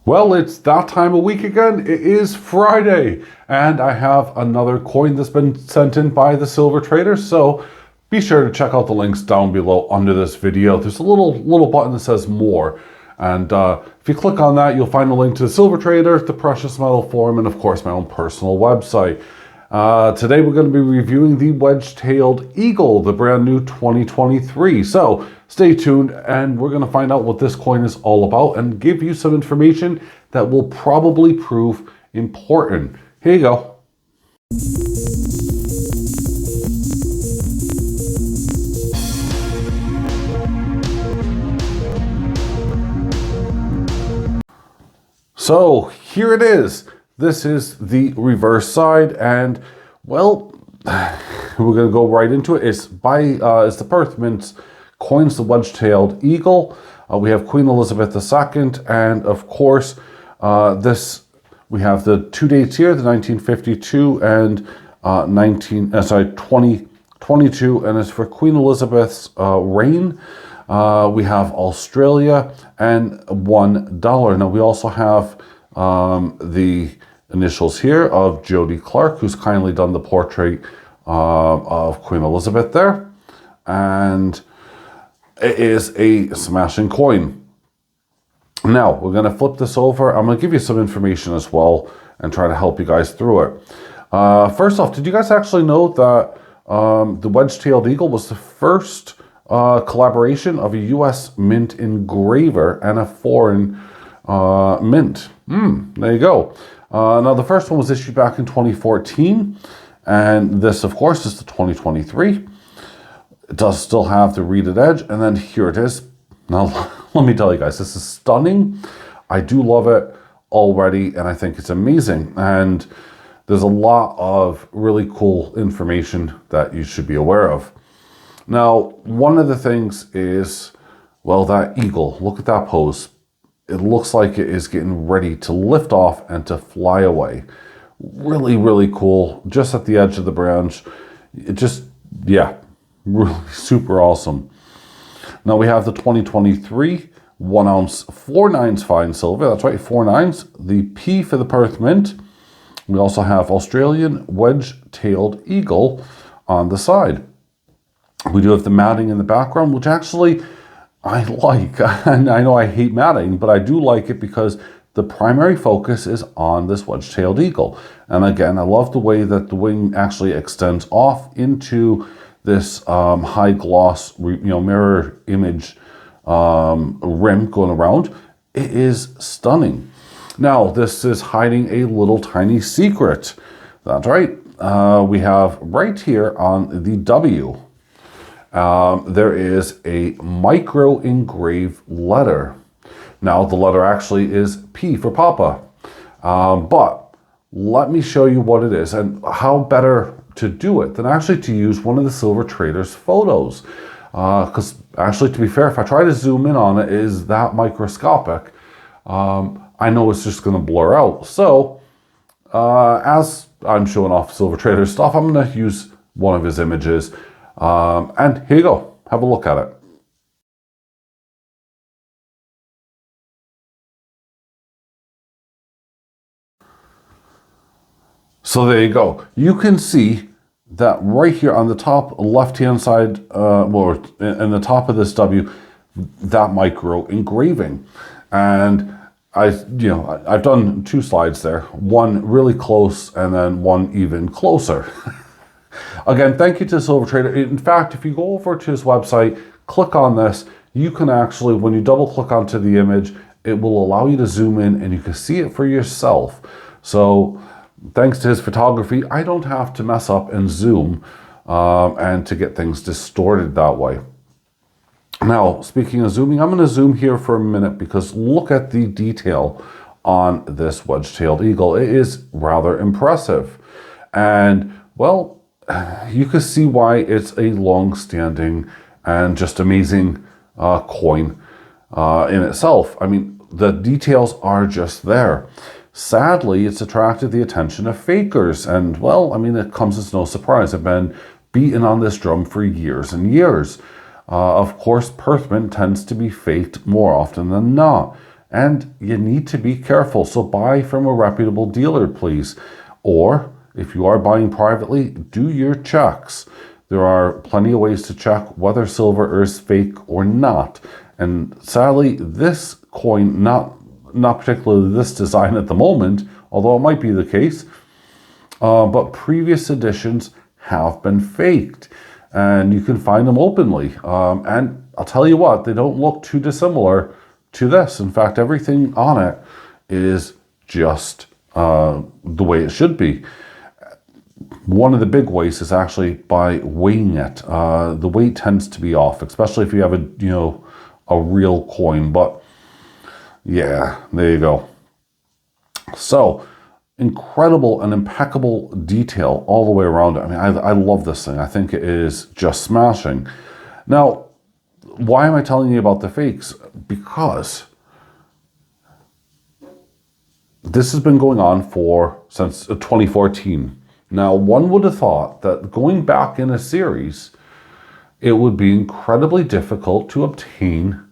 Well, it's that time of week again. It is Friday, and I have another coin that's been sent in by the silver traders. So be sure to check out the links down below under this video. There's a little button that says more, and if you click on that, you'll find a link to the silver trader, the precious metal forum, and of course my own personal website. Today we're going to be reviewing the wedge-tailed eagle, the brand new 2023. So stay tuned and we're going to find out what this coin is all about and give you some information that will probably prove important. Here you go. So here it is. This is the reverse side, and well, we're going to go right into it. It's the Perth Mint's coins, the wedge-tailed eagle. We have Queen Elizabeth II, and of course, we have the two dates here, the 1952 and 2022, and it's for Queen Elizabeth's reign. We have Australia and $1. Now we also have the initials here of Jody Clark, who's kindly done the portrait of Queen Elizabeth there. And it is a smashing coin. Now, we're going to flip this over. I'm going to give you some information as well and try to help you guys through it. First off, did you guys actually know that the wedge-tailed eagle was the first collaboration of a U.S. mint engraver and a foreign mint? There you go. Now, the first one was issued back in 2014, and this, of course, is the 2023. It does still have the reeded edge, and then here it is. Now, let me tell you guys, this is stunning. I do love it already, and I think it's amazing. And there's a lot of really cool information that you should be aware of. Now, one of the things is, well, that eagle. Look at that pose. It looks like it is getting ready to lift off and to fly away. Really, really cool. Just at the edge of the branch. It just, yeah, really super awesome. Now we have the 2023 1 ounce 4/9 fine silver. That's right, 4/9. The P for the Perth Mint. We also have Australian wedge-tailed eagle on the side. We do have the matting in the background, which actually I like. And I know I hate matting, but I do like it because the primary focus is on this wedge-tailed eagle. And again, I love the way that the wing actually extends off into this high gloss, mirror image rim going around. It is stunning. Now, this is hiding a little tiny secret. That's right. We have right here on the W, there is a micro engraved letter. Now the letter actually is P for Papa, but let me show you what it is and how better to do it than actually to use one of the silver traders photos. Because actually, to be fair, if I try to zoom in on it, is that microscopic, I know it's just going to blur out. So as I'm showing off silver trader stuff, I'm going to use one of his images. And here you go. Have a look at it. So there you go. You can see that right here on the top left-hand side, or in the top of this W, that micro engraving. And I've done 2 slides there. One really close and then one even closer. Again, thank you to Silver Trader. In fact, if you go over to his website, click on this, you can actually, when you double click onto the image, it will allow you to zoom in and you can see it for yourself. So thanks to his photography, I don't have to mess up and zoom and to get things distorted that way. Now, speaking of zooming, I'm going to zoom here for a minute because look at the detail on this wedge-tailed eagle. It is rather impressive. And, well, you can see why it's a long-standing and just amazing coin in itself. I mean, the details are just there. Sadly, it's attracted the attention of fakers. And, well, I mean, it comes as no surprise. I've been beaten on this drum for years and years. Of course, Perth Mint tends to be faked more often than not. and you need to be careful. So buy from a reputable dealer, please. Or if you are buying privately, do your checks. There are plenty of ways to check whether silver is fake or not. And sadly, this coin, not particularly this design at the moment, although it might be the case, but previous editions have been faked. And you can find them openly. And I'll tell you what, they don't look too dissimilar to this. In fact, everything on it is just the way it should be. One of the big ways is actually by weighing it. The weight tends to be off, especially if you have a real coin. But yeah, there you go. So incredible and impeccable detail all the way around it. I mean, I love this thing. I think it is just smashing. Now, why am I telling you about the fakes? Because this has been going on since 2014. Now, one would have thought that going back in a series, it would be incredibly difficult to obtain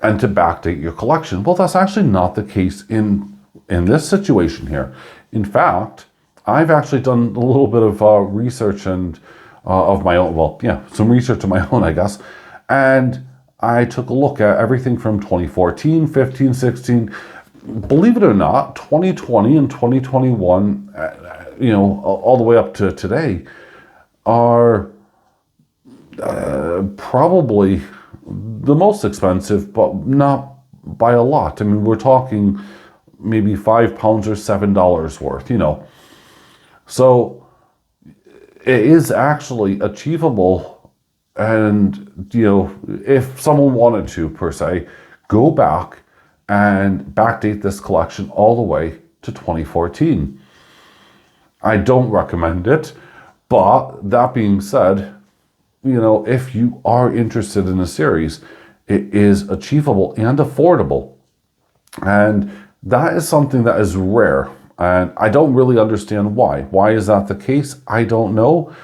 and to backdate your collection. Well, that's actually not the case in this situation here. In fact, I've actually done a little bit of research and of my own. Well, yeah, some research of my own, I guess. And I took a look at everything from 2014, 15, 16. Believe it or not, 2020 and 2021, all the way up to today, are probably the most expensive, but not by a lot. I mean, we're talking maybe £5 or $7 worth, So it is actually achievable. And, if someone wanted to, per se, go back and backdate this collection all the way to 2014. I don't recommend it, but that being said, if you are interested in a series, it is achievable and affordable. And that is something that is rare. And I don't really understand why. Why is that the case? I don't know.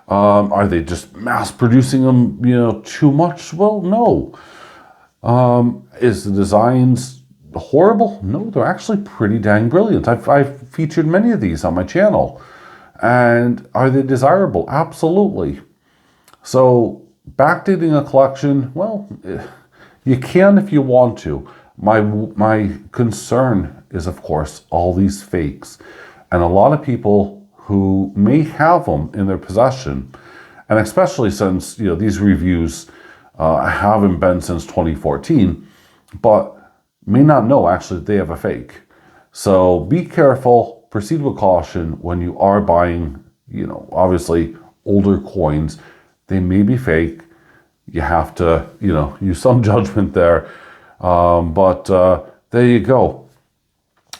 Are they just mass producing them, too much? Well, no. Is the designs horrible? No, they're actually pretty dang brilliant. I've featured many of these on my channel. And are they desirable? Absolutely. So backdating a collection, well, you can if you want to. My concern is, of course, all these fakes. And a lot of people who may have them in their possession, and especially since these reviews haven't been since 2014, but may not know actually they have a fake. So be careful, proceed with caution when you are buying, obviously older coins. They may be fake. You have to, use some judgment there. But there you go.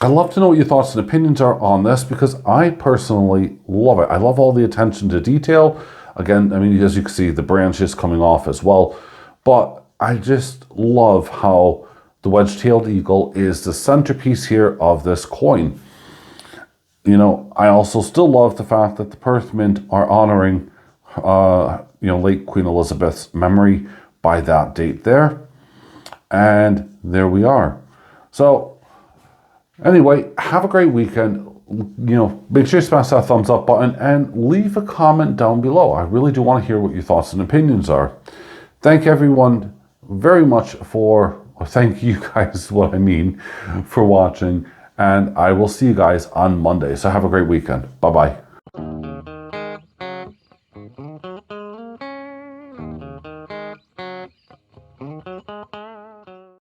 I'd love to know what your thoughts and opinions are on this, because I personally love it. I love all the attention to detail. Again, I mean, as you can see, the branches coming off as well. But I just love how the wedge-tailed eagle is the centerpiece here of this coin. I also still love the fact that the Perth Mint are honoring, late Queen Elizabeth's memory by that date there. And there we are. So anyway, have a great weekend. Make sure you smash that thumbs up button and leave a comment down below. I really do want to hear what your thoughts and opinions are. Thank everyone very much thank you guys, for watching. And I will see you guys on Monday. So have a great weekend. Bye-bye.